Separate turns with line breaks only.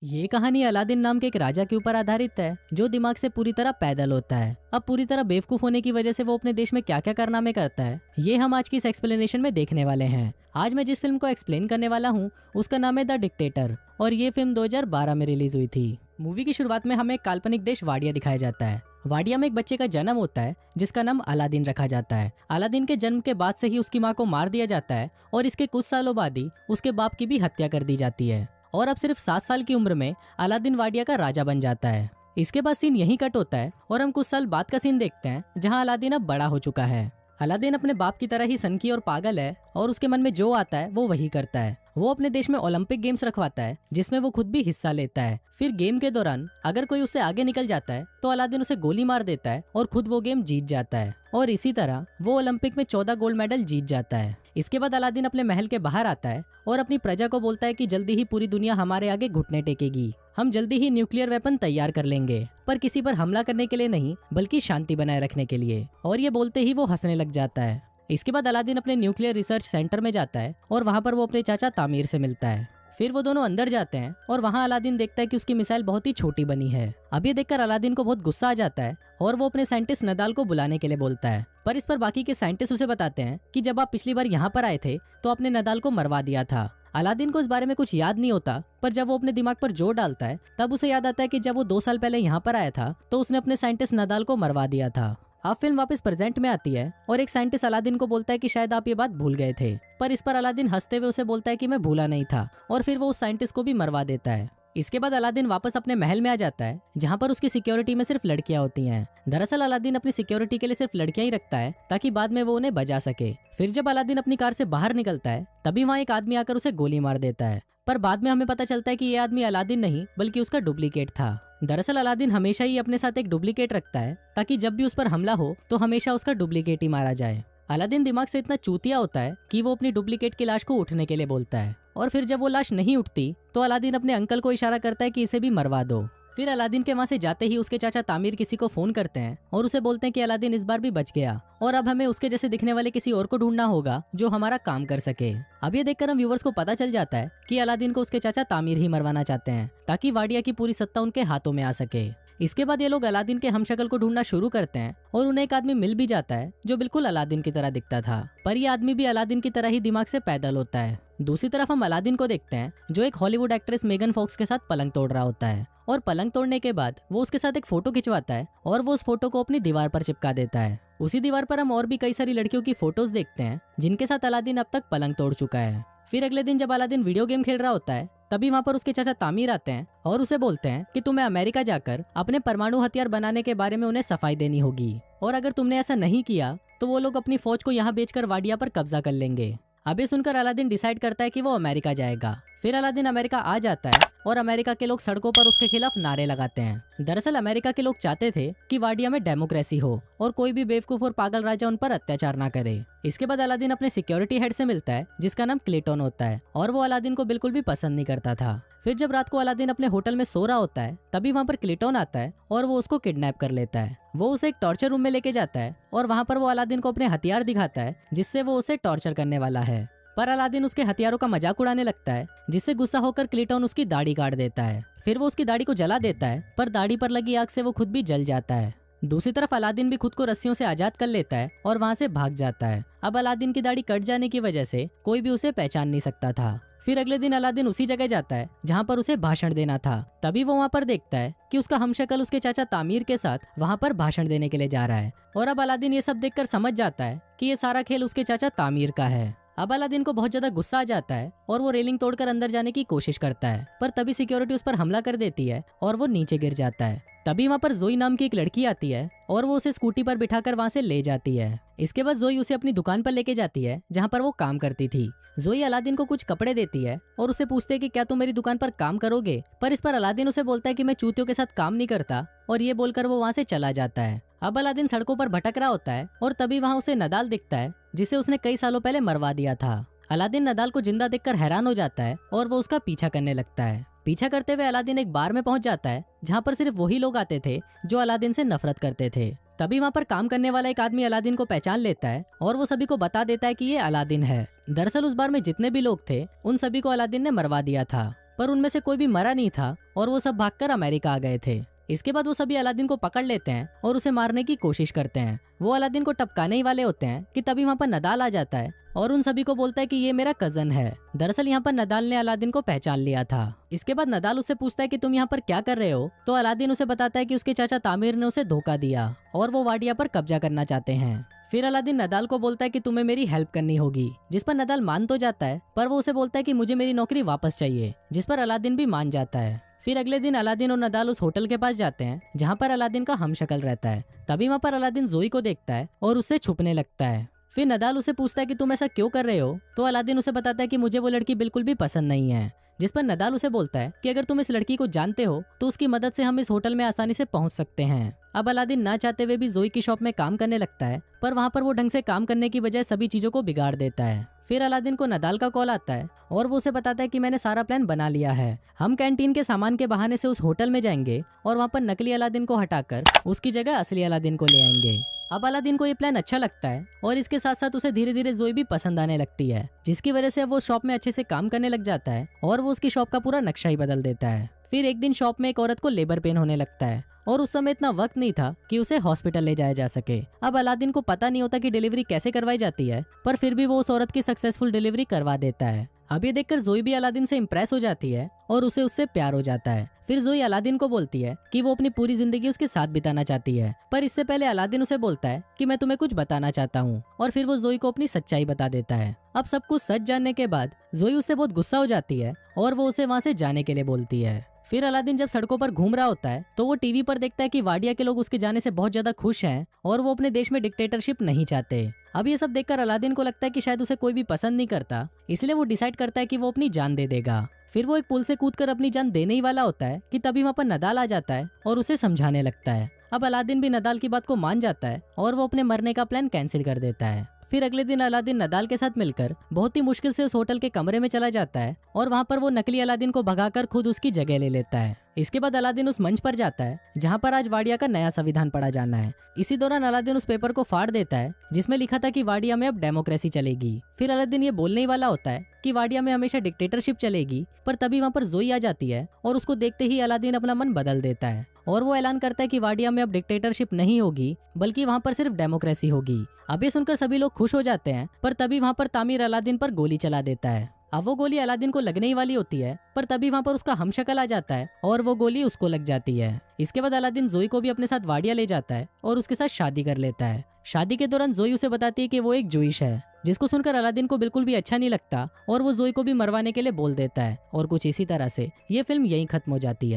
ये कहानी अलादीन नाम के एक राजा के ऊपर आधारित है जो दिमाग से पूरी तरह पैदल होता है। अब पूरी तरह बेवकूफ होने की वजह से वो अपने देश में क्या क्या कारनामे करता है, ये हम आज की इस एक्सप्लेनेशन में देखने वाले हैं। आज मैं जिस फिल्म को एक्सप्लेन करने वाला हूँ उसका नाम है द डिक्टेटर और ये फिल्म 2012 में रिलीज हुई थी। मूवी की शुरुआत में हमें एक काल्पनिक देश वाडिया दिखाया जाता है। वाडिया में एक बच्चे का जन्म होता है जिसका नाम अलादीन रखा जाता है। अलादीन के जन्म के बाद से ही उसकी माँ को मार दिया जाता है और इसके कुछ सालों बाद ही उसके बाप की भी हत्या कर दी जाती है और अब सिर्फ 7 साल की उम्र में अलादीन वाडिया का राजा बन जाता है। इसके बाद सीन यहीं कट होता है और हम कुछ साल बाद का सीन देखते हैं जहां अलादीन अब बड़ा हो चुका है। अलादीन अपने बाप की तरह ही सनकी और पागल है और उसके मन में जो आता है वो वही करता है। वो अपने देश में ओलंपिक गेम्स रखवाता है जिसमें वो खुद भी हिस्सा लेता है। फिर गेम के दौरान अगर कोई उससे आगे निकल जाता है तो अलादीन उसे गोली मार देता है और खुद वो गेम जीत जाता है और इसी तरह वो ओलंपिक में 14 गोल्ड मेडल जीत जाता है। इसके बाद अलादीन अपने महल के बाहर आता है और अपनी प्रजा को बोलता है कि जल्दी ही पूरी दुनिया हमारे आगे घुटने टेकेगी। हम जल्दी ही न्यूक्लियर वेपन तैयार कर लेंगे, पर किसी पर हमला करने के लिए नहीं बल्कि शांति बनाए रखने के लिए। और ये बोलते ही वो हंसने लग जाता है। इसके बाद अलादीन अपने न्यूक्लियर रिसर्च सेंटर में जाता है और वहाँ पर वो अपने चाचा तामीर से मिलता है। फिर वो दोनों अंदर जाते हैं और वहाँ अलादीन देखता है कि उसकी मिसाइल बहुत ही छोटी बनी है। अब ये देखकर अलादीन को बहुत गुस्सा आ जाता है और वो अपने साइंटिस्ट नदाल को बुलाने के लिए बोलता है। पर इस पर बाकी के साइंटिस्ट उसे बताते हैं कि जब आप पिछली बार यहाँ पर आए थे तो आपने नदाल को मरवा दिया था। अलादीन को इस बारे में कुछ याद नहीं होता, पर जब वो अपने दिमाग पर जोर डालता है तब उसे याद आता है कि जब वो 2 साल पहले यहाँ पर आया था तो उसने अपने साइंटिस्ट नदाल को मरवा दिया था। अब फिल्म वापस प्रेजेंट में आती है और एक साइंटिस्ट अलादीन को बोलता है कि शायद आप ये बात भूल गए थे, पर इस पर अलादीन हंसते हुए उसे बोलता है कि मैं भूला नहीं था और फिर वो उस साइंटिस्ट को भी मरवा देता है। इसके बाद अलादीन वापस अपने महल में आ जाता है जहाँ पर उसकी सिक्योरिटी में सिर्फ लड़कियां होती हैं। दरअसल अलादीन अपनी सिक्योरिटी के लिए सिर्फ लड़कियां ही रखता है ताकि बाद में वो उन्हें बचा सके। फिर जब अलादीन अपनी कार से बाहर निकलता है तभी वहाँ एक आदमी आकर उसे गोली मार देता है, पर बाद में हमें पता चलता है कि ये आदमी अलादीन नहीं बल्कि उसका डुप्लीकेट था। दरअसल अलादीन हमेशा ही अपने साथ एक डुप्लीकेट रखता है ताकि जब भी उस पर हमला हो तो हमेशा उसका डुप्लीकेट ही मारा जाए। अलादीन दिमाग से इतना चूतिया होता है कि वो अपनी डुप्लीकेट की लाश को उठने के लिए बोलता है और फिर जब वो लाश नहीं उठती तो अलादीन अपने अंकल को इशारा करता है कि इसे भी मरवा दो। फिर अलादीन के वहाँ से जाते ही उसके चाचा तामीर किसी को फोन करते हैं और उसे बोलते हैं कि अलादीन इस बार भी बच गया और अब हमें उसके जैसे दिखने वाले किसी और को ढूंढना होगा जो हमारा काम कर सके। अब ये देखकर हम व्यूवर्स को पता चल जाता है कि अलादीन को उसके चाचा तामीर ही मरवाना चाहते हैं ताकि वाडिया की पूरी सत्ता उनके हाथों में आ सके। इसके बाद ये लोग अलादीन के हमशक्ल को ढूंढना शुरू करते हैं और उन्हें एक आदमी मिल भी जाता है जो बिल्कुल अलादीन की तरह दिखता था, पर यह आदमी भी अलादीन की तरह ही दिमाग से पैदल होता है। दूसरी तरफ हम अलादीन को देखते हैं जो एक हॉलीवुड एक्ट्रेस मेगन फॉक्स के साथ पलंग तोड़ रहा होता है और पलंग तोड़ने के बाद वो उसके साथ एक फोटो खिंचवाता है और वो उस फोटो को अपनी दीवार पर चिपका देता है। उसी दीवार पर हम और भी कई सारी लड़कियों की फोटोज देखते हैं जिनके साथ अलादीन अब तक पलंग तोड़ चुका है। फिर अगले दिन जब अलादीन वीडियो गेम खेल रहा होता है तभी वहाँ पर उसके चाचा तामीर आते हैं और उसे बोलते हैं कि तुम्हें अमेरिका जाकर अपने परमाणु हथियार बनाने के बारे में उन्हें सफाई देनी होगी और अगर तुमने ऐसा नहीं किया तो वो लोग अपनी फौज को यहाँ बेचकर वाडिया पर कब्जा कर लेंगे। अब ये सुनकर अलादीन डिसाइड करता है कि वो अमेरिका जाएगा। फिर अलादीन अमेरिका आ जाता है और अमेरिका के लोग सड़कों पर उसके खिलाफ नारे लगाते हैं। दरअसल अमेरिका के लोग चाहते थे कि वाडिया में डेमोक्रेसी हो और कोई भी बेवकूफ और पागल राजा उन पर अत्याचार ना करे। इसके बाद अलादीन अपने सिक्योरिटी हेड से मिलता है जिसका नाम क्लेटन होता है और वो अलादीन को बिल्कुल भी पसंद नहीं करता था। फिर जब रात को अलादीन अपने होटल में सो रहा होता है तभी वहाँ पर क्लेटन आता है और वो उसको किडनैप कर लेता है। वो उसे एक टॉर्चर रूम में लेके जाता है और वहाँ पर वो अलादीन को अपने हथियार दिखाता है जिससे वो उसे टॉर्चर करने वाला है, पर अलादीन उसके हथियारों का मजाक उड़ाने लगता है जिससे गुस्सा होकर क्लेटन उसकी दाढ़ी काट देता है। फिर वो उसकी दाढ़ी को जला देता है, पर दाढ़ी पर लगी आग से वो खुद भी जल जाता है। दूसरी तरफ अलादीन भी खुद को रस्सियों से आजाद कर लेता है और वहाँ से भाग जाता है। अब अलादीन की दाढ़ी कट जाने की वजह से कोई भी उसे पहचान नहीं सकता था। फिर अगले दिन अलादीन उसी जगह जाता है जहाँ पर उसे भाषण देना था। तभी वो वहाँ पर देखता है कि उसका हमशक्ल उसके चाचा तामीर के साथ वहाँ पर भाषण देने के लिए जा रहा है और अब अलादीन ये सब देखकर समझ जाता है कि ये सारा खेल उसके चाचा तामीर का है। अब अलादीन को बहुत ज्यादा गुस्सा आ जाता है और वो रेलिंग तोड़कर अंदर जाने की कोशिश करता है, पर तभी सिक्योरिटी उस पर हमला कर देती है और वो नीचे गिर जाता है। तभी वहाँ पर जोई नाम की एक लड़की आती है और वो उसे स्कूटी पर बिठाकर वहाँ से ले जाती है। इसके बाद जोई उसे अपनी दुकान पर लेके जाती है जहाँ पर वो काम करती थी। जोई अलादीन को कुछ कपड़े देती है और उसे पूछते है कि क्या तुम मेरी दुकान पर काम करोगे, पर इस पर अलादीन उसे बोलता है कि मैं चूतियों के साथ काम नहीं करता और ये बोलकर वो वहाँ से चला जाता है। अब अलादीन सड़कों पर भटक रहा होता है और तभी वहाँ उसे नदाल दिखता है जिसे उसने कई सालों पहले मरवा दिया था। अलादीन नदाल को जिंदा देखकर हैरान हो जाता है और वो उसका पीछा करने लगता है। पीछा करते हुए अलादीन एक बार में पहुंच जाता है जहाँ पर सिर्फ वही लोग आते थे जो अलादीन से नफरत करते थे। तभी वहाँ पर काम करने वाला एक आदमी अलादीन को पहचान लेता है और वो सभी को बता देता है कि ये अलादीन है। दरअसल उस बार में जितने भी लोग थे उन सभी को अलादीन ने मरवा दिया था। पर उनमें से कोई भी मरा नहीं था और वो सब भागकर अमेरिका आ गए थे। इसके बाद वो सभी अलादीन को पकड़ लेते हैं और उसे मारने की कोशिश करते हैं। वो अलादीन को टपकाने ही वाले होते हैं कि तभी वहाँ पर नदाल आ जाता है और उन सभी को बोलता है कि ये मेरा कजन है। दरअसल यहाँ पर नदाल ने अलादीन को पहचान लिया था। इसके बाद नदाल उससे पूछता है कि तुम यहाँ पर क्या कर रहे हो, तो अलादीन उसे बताता है कि उसके चाचा तामिर ने उसे धोखा दिया और वो वाडिया पर कब्जा करना चाहते हैं। फिर अलादीन नदाल को बोलता है कि तुम्हें मेरी हेल्प करनी होगी, जिस पर नदाल मान तो जाता है, पर वो उसे बोलता है कि मुझे मेरी नौकरी वापस चाहिए, जिस पर अलादीन भी मान जाता है। फिर अगले दिन अलादीन और नदाल उस होटल के पास जाते हैं जहाँ पर अलादीन का हमशक्ल रहता है। तभी वहाँ पर अलादीन जोई को देखता है और उससे छुपने लगता है। फिर नदाल उसे पूछता है कि तुम ऐसा क्यों कर रहे हो, तो अलादीन उसे बताता है कि मुझे वो लड़की बिल्कुल भी पसंद नहीं है, जिस पर नदाल उसे बोलता है कि अगर तुम इस लड़की को जानते हो तो उसकी मदद से हम इस होटल में आसानी से पहुंच सकते हैं। अब अलादीन ना चाहते हुए भी जोई की शॉप में काम करने लगता है, पर वहाँ पर वो ढंग से काम करने की बजाय सभी चीजों को बिगाड़ देता है। फिर अलादीन को नदाल का कॉल आता है और वो उसे बताता है कि मैंने सारा प्लान बना लिया है, हम कैंटीन के सामान के बहाने से उस होटल में जाएंगे और वहाँ पर नकली अलादीन को हटाकर उसकी जगह असली अलादीन को ले आएंगे। अब अलादीन को ये प्लान अच्छा लगता है और इसके साथ साथ उसे धीरे धीरे जोई भी पसंद आने लगती है, जिसकी वजह से वो शॉप में अच्छे से काम करने लग जाता है और वो उसकी शॉप का पूरा नक्शा ही बदल देता है। फिर एक दिन शॉप में एक औरत को लेबर पेन होने लगता है और उस समय इतना वक्त नहीं था कि उसे हॉस्पिटल ले जाया जा सके। अब अलादीन को पता नहीं होता कि डिलीवरी कैसे करवाई जाती है, पर फिर भी वो उस औरत की सक्सेसफुल डिलीवरी करवा देता है। अब ये देखकर जोई भी अलादीन से इम्प्रेस हो जाती है और उसे उससे प्यार हो जाता है। फिर जोई अलादीन को बोलती है कि वो अपनी पूरी जिंदगी उसके साथ बिताना चाहती है, पर इससे पहले अलादीन उसे बोलता है कि मैं तुम्हें कुछ बताना चाहता हूँ, और फिर वो जोई को अपनी सच्चाई बता देता है। अब सब कुछ सच जानने के बाद जोई उससे बहुत गुस्सा हो जाती है और वो उसे वहाँ से जाने के लिए बोलती है। फिर अलादीन जब सड़कों पर घूम रहा होता है तो वो टीवी पर देखता है कि वाडिया के लोग उसके जाने से बहुत ज्यादा खुश हैं और वो अपने देश में डिक्टेटरशिप नहीं चाहते। अब ये सब देखकर अलादीन को लगता है कि शायद उसे कोई भी पसंद नहीं करता, इसलिए वो डिसाइड करता है कि वो अपनी जान दे देगा। फिर वो एक पुल से कूदकर अपनी जान देने ही वाला होता है कि तभी वहाँ पर नदाल आ जाता है और उसे समझाने लगता है। अब अलादीन भी नदाल की बात को मान जाता है और वो अपने मरने का प्लान कैंसिल कर देता है। फिर अगले दिन अलादीन नदाल के साथ मिलकर बहुत ही मुश्किल से उस होटल के कमरे में चला जाता है और वहाँ पर वो नकली अलादीन को भगाकर खुद उसकी जगह ले लेता है। इसके बाद अलादीन उस मंच पर जाता है जहाँ पर आज वाडिया का नया संविधान पढ़ा जाना है। इसी दौरान अलादीन उस पेपर को फाड़ देता है जिसमें लिखा था कि वाडिया में अब डेमोक्रेसी चलेगी। फिर अलादीन ये बोलने ही वाला होता है कि वाडिया में हमेशा डिक्टेटरशिप चलेगी, पर तभी वहाँ पर जोई आ जाती है और उसको देखते ही अलादीन अपना मन बदल देता है और वो ऐलान करता है कि वाडिया में अब डिक्टेटरशिप नहीं होगी, बल्कि वहाँ पर सिर्फ डेमोक्रेसी होगी। अब ये सुनकर सभी लोग खुश हो जाते हैं, पर तभी वहाँ पर तामिर अलादीन पर गोली चला देता है। अब वो गोली अलादीन को लगने ही वाली होती है, पर तभी वहाँ पर उसका हमशक्ल आ जाता है और वो गोली उसको लग जाती है। इसके बाद अलादीन जोई को भी अपने साथ वाडिया ले जाता है और उसके साथ शादी कर लेता है। शादी के दौरान जोई उसे बताती है कि वो एक जूइश है, जिसको सुनकर अलादीन को बिल्कुल भी अच्छा नहीं लगता और वो जोई को भी मरवाने के लिए बोल देता है। और कुछ इसी तरह से ये फिल्म यहीं खत्म हो जाती है।